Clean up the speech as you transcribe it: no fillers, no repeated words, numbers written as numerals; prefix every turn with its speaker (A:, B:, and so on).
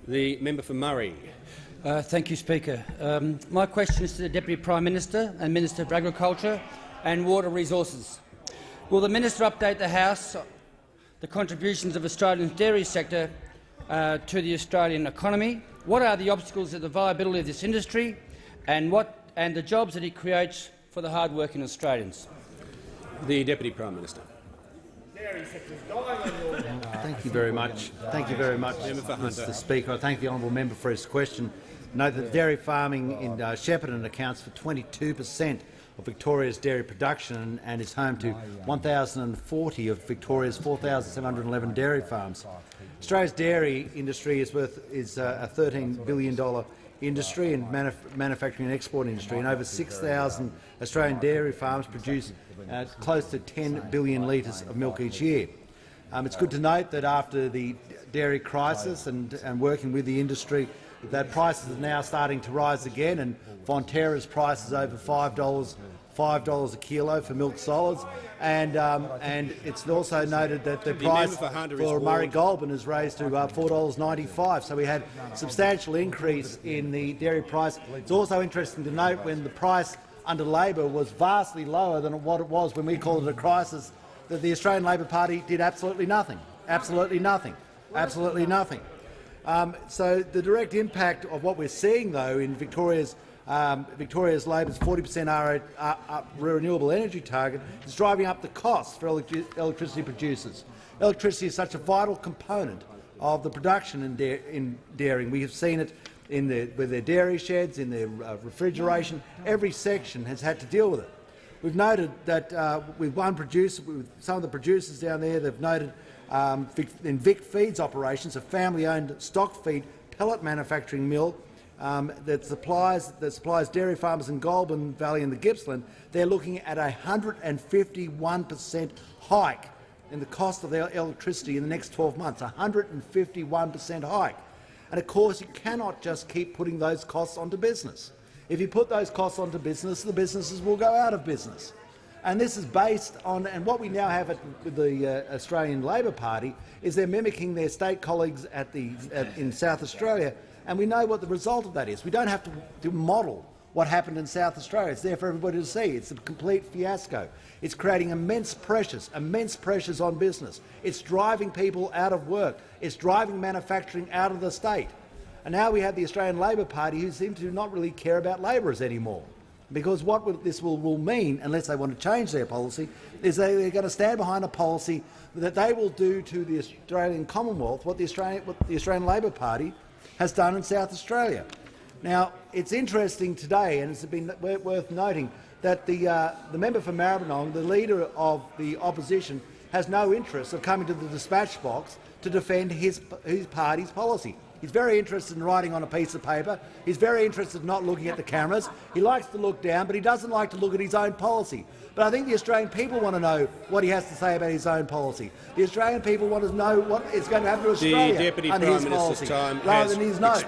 A: The member for Murray.
B: Thank you, Speaker. My question is to the Deputy Prime Minister and Minister for Agriculture and Water Resources. Will the Minister update the House the contributions of Australian dairy sector to the Australian economy? What are the obstacles to the viability of this industry, and the jobs that it creates for the hard-working Australians?
A: The Deputy Prime Minister.
C: Thank you very much. Thank you very much, Mr. Speaker. I thank the honourable member for his question. Note that dairy farming in Shepparton accounts for 22% of Victoria's dairy production and is home to 1,040 of Victoria's 4,711 dairy farms. Australia's dairy industry is a $13 billion industry and manufacturing and export industry, and over 6,000 Australian dairy farms produce close to 10 billion litres of milk each year. It's good to note that after the dairy crisis and working with the industry, that prices are now starting to rise again, and Fonterra's price is over $5 a kilo for milk solids, and it's also noted that the price for Murray Goulburn is raised to $4.95. So we had a substantial increase in the dairy price. It's also interesting to note when the price under Labor was vastly lower than what it was when we called it a crisis, that the Australian Labor Party did absolutely nothing, absolutely nothing, absolutely nothing. So the direct impact of what we're seeing, though, in Victoria's Labor's 40% renewable energy target is driving up the costs for electricity producers. Electricity is such a vital component of the production in dairying. We have seen it with their dairy sheds, in their refrigeration. Every section has had to deal with it. We've noted that with some of the producers down there, they've noted in Vic Feeds operations, a family-owned stock feed pellet manufacturing mill that supplies dairy farmers in Goulburn Valley and the Gippsland, they're looking at a 151% hike in the cost of their electricity in the next 12 months, 151% hike. And of course, you cannot just keep putting those costs onto business. If you put those costs onto business, the businesses will go out of business. And this is based on, and what we now have with the Australian Labor Party is they're mimicking their state colleagues in South Australia, and we know what the result of that is. We don't have to model what happened in South Australia. It's there for everybody to see. It's a complete fiasco. It's creating immense pressures on business. It's driving people out of work. It's driving manufacturing out of the state. And now we have the Australian Labor Party, who seem to not really care about labourers anymore. Because what this will mean, unless they want to change their policy, is they're going to stand behind a policy that they will do to the Australian Commonwealth what the Australian Labor Party has done in South Australia. Now, it's interesting today, and it's been worth noting, that the member for Maribyrnong, the leader of the opposition, has no interest of coming to the dispatch box to defend his party's policy. He's very interested in writing on a piece of paper. He's very interested in not looking at the cameras. He likes to look down, but he doesn't like to look at his own policy. But I think the Australian people want to know what he has to say about his own policy. The Australian people want to know what is going to happen to Australia under his policy, rather than his notes.